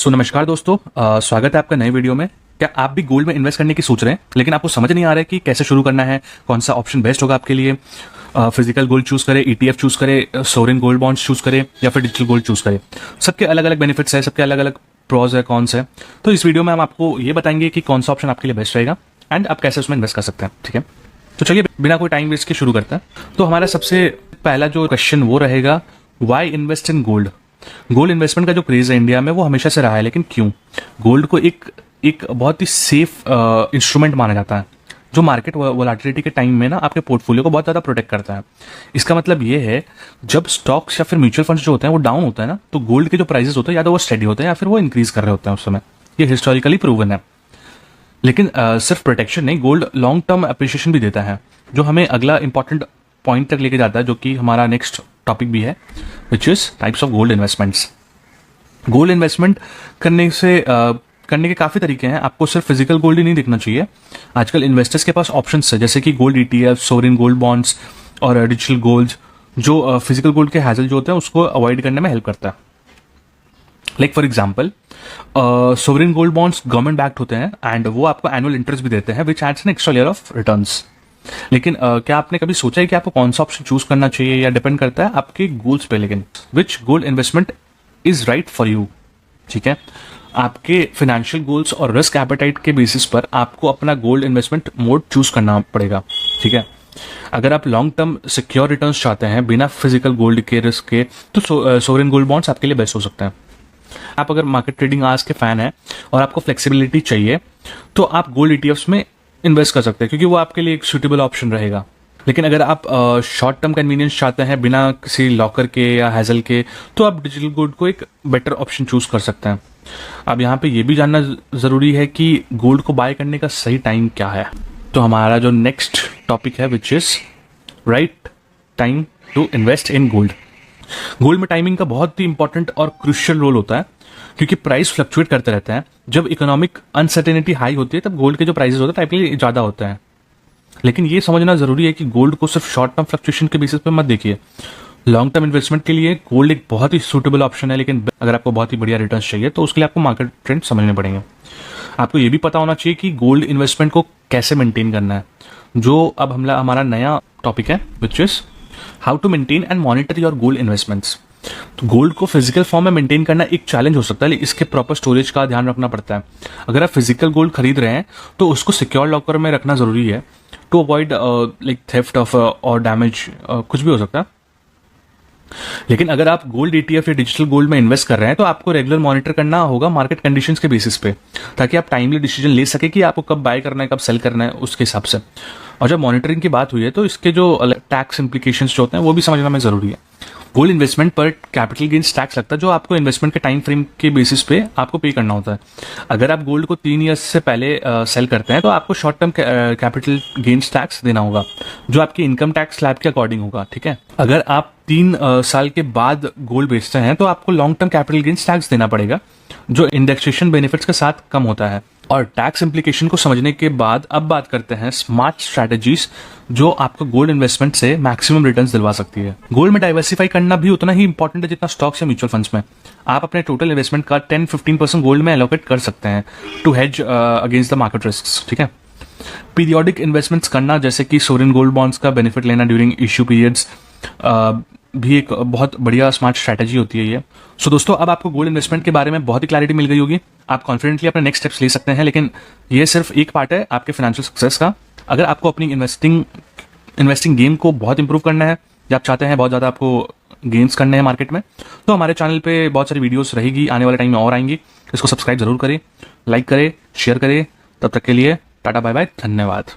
नमस्कार दोस्तों, स्वागत है आपका नए वीडियो में। क्या आप भी गोल्ड में इन्वेस्ट करने की सोच रहे हैं लेकिन आपको समझ नहीं आ रहा है कि कैसे शुरू करना है, कौन सा ऑप्शन बेस्ट होगा आपके लिए? फिजिकल गोल्ड चूज करें, ETF चूज करें, सोवरेन गोल्ड बॉन्ड्स चूज करें या फिर डिजिटल गोल्ड चूज करें? सबके अलग अलग बेनिफिट्स है, सबके अलग अलग प्रॉज है, कॉन्स है। तो इस वीडियो में हम आपको ये बताएंगे कि कौन सा ऑप्शन आपके लिए बेस्ट रहेगा एंड आप कैसे उसमें इन्वेस्ट कर सकते हैं। ठीक है, तो चलिए बिना कोई टाइम वेस्ट के शुरू करते हैं। तो हमारा सबसे पहला जो क्वेश्चन वो रहेगा, why invest in gold? Gold investment का जो क्रेज है इंडिया में वो हमेशा से रहा है, लेकिन क्यों? गोल्ड को एक बहुत ही सेफ इंस्ट्रूमेंट माना जाता है जो मार्केट वोलेटिलिटी के टाइम में ना आपके पोर्टफोलियो को बहुत ज़्यादा प्रोटेक्ट करता है। इसका मतलब ये है, जब स्टॉक्स या फिर म्यूचुअल फंड्स जो होते हैं वो डाउन होता है ना, तो गोल्ड के जो प्राइसेस होते हैं या तो वो स्टेडी होते हैं या फिर वो इंक्रीज कर रहे होते हैं उस समय। ये हिस्टोरिकली प्रूवन है। लेकिन सिर्फ प्रोटेक्शन नहीं, गोल्ड लॉन्ग टर्म अप्रिशिएशन भी देता है, जो हमें अगला इंपॉर्टेंट पॉइंट तक लेके जाता है, जो कि हमारा नेक्स्ट टॉपिक भी है, which is types of gold investments. Gold investment करने के काफ़ी तरीके हैं। आपको सिर्फ फिजिकल गोल्ड ही नहीं देखना चाहिए। आजकल इन्वेस्टर्स के पास ऑप्शंस है, जैसे कि gold ETF, sovereign gold bonds और डिजिटल गोल्ड, जो फिजिकल गोल्ड के हैजल जो होते हैं उसको अवॉइड करने में हेल्प करता है। Like for example, sovereign gold bonds government backed होते हैं एंड वो आपको एनुअल इंटरेस्ट भी देते हैं, which adds an extra layer of returns. लेकिन क्या आपने कभी सोचा है कि आपको कौन सा ऑप्शन चूज करना चाहिए? या डिपेंड करता है आपके गोल्स पे, लेकिन which gold investment is right for you. ठीक है, आपके फाइनेंशियल गोल्स और रिस्क एपेटाइट के बेसिस पर आपको अपना गोल्ड इन्वेस्टमेंट मोड चूज करना पड़ेगा। ठीक है, अगर आप लॉन्ग टर्म सिक्योर रिटर्न्स चाहते हैं बिना फिजिकल गोल्ड के रिस्क के, तो सोवरेन गोल्ड बॉन्ड्स आपके लिए बेस्ट हो सकते हैं। आप अगर मार्केट ट्रेडिंग आवर्स के फैन हैं और आपको फ्लेक्सिबिलिटी चाहिए, तो आप गोल्ड ETFs में इन्वेस्ट कर सकते हैं, क्योंकि वो आपके लिए एक सूटेबल ऑप्शन रहेगा। लेकिन अगर आप शॉर्ट टर्म कन्वीनियंस चाहते हैं बिना किसी लॉकर के या हैजल के, तो आप डिजिटल गोल्ड को एक बेटर ऑप्शन चूज कर सकते हैं। अब यहाँ पे ये भी जानना ज़रूरी है कि गोल्ड को बाय करने का सही टाइम क्या है। तो हमारा जो नेक्स्ट टॉपिक है, which is right time to invest in gold. Gold में टाइमिंग का बहुत ही इंपॉर्टेंट और क्रूशियल रोल होता है, क्योंकि प्राइस फ्लक्चुएट करते रहते हैं। जब इकोनॉमिक अनसर्टेनिटी हाई होती है, तब गोल्ड के जो प्राइसेस होते हैं टाइपली ज़्यादा होते हैं। लेकिन ये समझना जरूरी है कि गोल्ड को सिर्फ शॉर्ट टर्म फ्लक्चुएशन के बेसिस पे मत देखिए। लॉन्ग टर्म इन्वेस्टमेंट के लिए गोल्ड एक बहुत ही सूटेबल ऑप्शन है, लेकिन अगर आपको बहुत ही बढ़िया रिटर्न चाहिए तो उसके लिए आपको मार्केट ट्रेंड समझने पड़ेंगे। आपको ये भी पता होना चाहिए कि गोल्ड इन्वेस्टमेंट को कैसे मेंटेन करना है, जो अब हमारा नया टॉपिक है, which is how to maintain and monitor your gold investments. तो गोल्ड को फिजिकल फॉर्म में मेंटेन करना एक चैलेंज हो सकता है, लेकिन इसके प्रॉपर स्टोरेज का ध्यान रखना पड़ता है। अगर आप फिजिकल गोल्ड खरीद रहे हैं तो उसको सिक्योर लॉकर में रखना जरूरी है, to avoid like theft of और डैमेज, कुछ भी हो सकता है। लेकिन अगर आप गोल्ड ETF या डिजिटल गोल्ड में इन्वेस्ट कर रहे हैं, तो आपको रेगुलर मॉनिटर करना होगा मार्केट कंडीशंस के बेसिस पे, ताकि आप टाइमली डिसीजन ले सके कि आपको कब बाय करना है, कब सेल करना है, उसके हिसाब से। और जब मॉनिटरिंग की बात हुई है, तो इसके जो टैक्स इंप्लीकेशंस जो होते हैं वो भी समझना में जरूरी है। गोल्ड इन्वेस्टमेंट पर कैपिटल गेन्स टैक्स लगता है, जो आपको इन्वेस्टमेंट के टाइम फ्रेम के बेसिस पे आपको पे करना होता है। अगर आप गोल्ड को 3 ईयर्स से पहले सेल करते हैं, तो आपको short term capital gains tax देना होगा, जो आपकी इनकम टैक्स स्लैब के अकॉर्डिंग होगा। ठीक है, अगर आप 3 साल के बाद गोल्ड बेचते हैं, तो आपको long term capital gains tax देना पड़ेगा, जो इंडेक्सेशन बेनिफिट्स के साथ कम होता है। और टैक्स इंप्लीकेशन को समझने के बाद अब बात करते हैं स्मार्ट स्ट्रैटेजीज, जो आपको गोल्ड इन्वेस्टमेंट से मैक्सिमम रिटर्न्स दिलवा सकती है। गोल्ड में डाइवर्सिफाई करना भी उतना ही इंपॉर्टेंट है जितना स्टॉक्स या म्यूचुअल फंड्स में। आप अपने टोटल इन्वेस्टमेंट का 10-15% गोल्ड में एलोकेट कर सकते हैं, to hedge against the market risk. ठीक है, पीरियोडिक इन्वेस्टमेंट्स करना, जैसे कि सोवरेन गोल्ड बॉन्ड्स का बेनिफिट लेना ड्यूरिंग इश्यू पीरियड्स, भी एक बहुत बढ़िया स्मार्ट स्ट्रैटेजी होती है ये। सो दोस्तों, अब आपको गोल्ड इन्वेस्टमेंट के बारे में बहुत ही क्लैरिटी मिल गई होगी। आप कॉन्फिडेंटली अपने नेक्स्ट स्टेप्स ले सकते हैं, लेकिन ये सिर्फ एक पार्ट है आपके फाइनेंशियल सक्सेस का। अगर आपको अपनी इन्वेस्टिंग गेम को बहुत इंप्रूव करना है, या आप चाहते हैं बहुत ज़्यादा आपको गेन्स करने हैं मार्केट में, तो हमारे चैनल पे बहुत सारी वीडियोस रहेगी, आने वाले टाइम में और आएंगी। इसको सब्सक्राइब जरूर करें, लाइक करें, शेयर करें। तब तक के लिए टाटा बाय बाय, धन्यवाद।